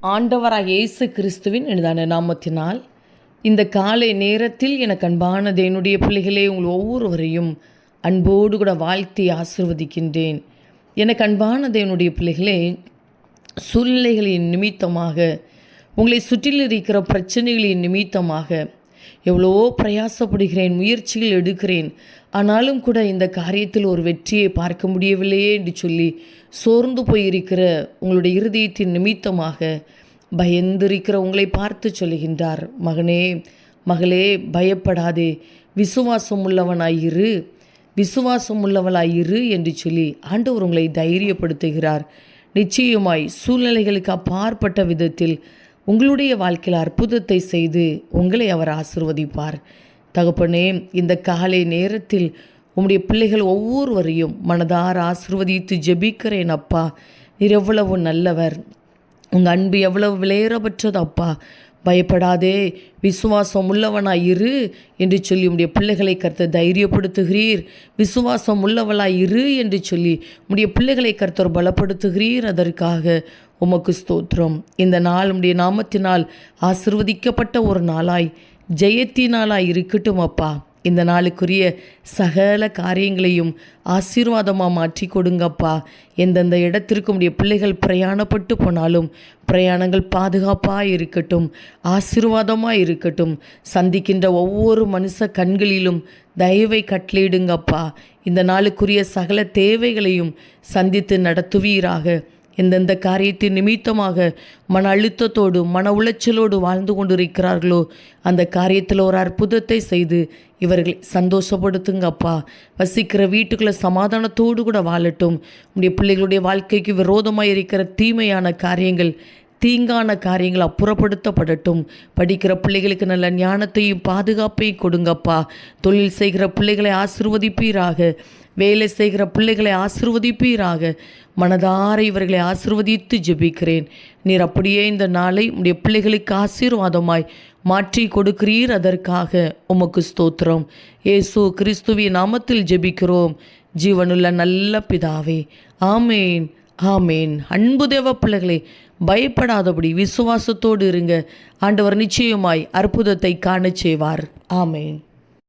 ஆண்டவராகிய இயேசு கிறிஸ்துவின் இனிதான நாமத்தினால் இந்த காலை நேரத்தில் எனக்கு அன்பான தேவனுடைய பிள்ளைகளே, உங்கள் ஒவ்வொருவரையும் அன்போடு கூட வாழ்த்தி ஆசிர்வதிக்கின்றேன். எனக்கு அன்பான தேவனுடைய பிள்ளைகளே, சூழ்நிலைகளின் நிமித்தமாக, உங்களை சுற்றில் இருக்கிற பிரச்சனைகளின் நிமித்தமாக எவ்வளவோ பிரயாசப்படுகிறேன், முயற்சிகள் எடுக்கிறேன், ஆனாலும் கூட இந்த காரியத்தில் ஒரு வெற்றியை பார்க்க முடியவில்லையே என்று சொல்லி சோர்ந்து போயிருக்கிற உங்களுடைய இருதயத்தின் நிமித்தமாக பயந்திருக்கிற உங்களை பார்த்து சொல்லுகின்றார், மகனே மகளே, பயப்படாதே, விசுவாசம் உள்ளவனாயிரு, விசுவாசம் உள்ளவளாயிரு என்று சொல்லி ஆண்டவர் உங்களை தைரியப்படுத்துகிறார். நிச்சயமாய் சூழ்நிலைகளுக்கு அப்பாற்பட்ட விதத்தில் உங்களுடைய வாழ்க்கையில் அற்புதத்தை செய்து உங்களை அவர் ஆசிர்வதிப்பார். தகப்பனே, இந்த காலை நேரத்தில் உம்முடைய பிள்ளைகள் ஒவ்வொருவரையும் மனதார ஆசிர்வதித்து ஜெபிக்கிறேன். அப்பா, நீர் எவ்வளவு நல்லவர், உங்கள் அன்பு எவ்வளவு விலையேறப்பட்டது. அப்பா, பயப்படாதே, விசுவாசம் உள்ளவனாயிரு என்று சொல்லி உம்முடைய பிள்ளைகளை கர்த்தர் தைரியப்படுத்துகிறீர். விசுவாசம் உள்ளவளாயிரு என்று சொல்லி உம்முடைய பிள்ளைகளை கர்த்தர் பலப்படுத்துகிறீர். அதற்காக உமக்கு ஸ்தோத்திரம். இந்த நாள் உம்முடைய நாமத்தினால் ஆசிர்வதிக்கப்பட்ட ஒரு நாளாய், ஜெயத்தினாலாய் இருக்கட்டும். அப்பா, இந்த நாளுக்குரிய சகல காரியங்களையும் ஆசீர்வாதமாக மாற்றி கொடுங்கப்பா. எந்தெந்த இடத்திற்கு உடைய பிள்ளைகள் பிரயாணப்பட்டு போனாலும் பிரயாணங்கள் பாதுகாப்பாக இருக்கட்டும், ஆசீர்வாதமாக இருக்கட்டும். சந்திக்கின்ற ஒவ்வொரு மனுஷ கண்களிலும் தயவை கட்டளையிடுங்கப்பா. இந்த நாளுக்குரிய சகல தேவைகளையும் சந்தித்து நடத்துவீராக. எந்தெந்த காரியத்தின் நிமித்தமாக மன அழுத்தத்தோடு மன உளைச்சலோடு வாழ்ந்து கொண்டிருக்கிறார்களோ அந்த காரியத்தில் ஒரு அற்புதத்தை செய்து இவர்களை சந்தோஷப்படுத்துங்கப்பா. வசிக்கிற வீட்டுக்குள்ளே சமாதானத்தோடு கூட வாழட்டும். உடைய பிள்ளைகளுடைய வாழ்க்கைக்கு விரோதமாக இருக்கிற தீமையான காரியங்கள், தீங்கான காரியங்கள் அப்புறப்படுத்தப்படட்டும். படிக்கிற பிள்ளைகளுக்கு நல்ல ஞானத்தையும் பாதுகாப்பையும் கொடுங்கப்பா. தொழில் செய்கிற பிள்ளைகளை ஆசிர்வதிப்பீராக. வேலை செய்கிற பிள்ளைகளை ஆசிர்வதிப்பீராக. மனதார இவர்களை ஆசிர்வதித்து ஜெபிக்கிறேன். நீர் அப்படியே இந்த நாளை உடைய பிள்ளைகளுக்கு ஆசீர்வாதமாய் மாற்றி கொடுக்கிறீர். அதற்காக உமக்கு ஸ்தோத்திரம். இயேசு கிறிஸ்துவின் நாமத்தில் ஜெபிக்கிறோம் ஜீவனுள்ள நல்ல பிதாவே, ஆமேன் ஆமேன். அன்பு தேவ பிள்ளைகளை, பயப்படாதபடி விசுவாசத்தோடு இருங்க. ஆண்டவர் நிச்சயமாய் அற்புதத்தை காணச் செய்வார். ஆமேன்.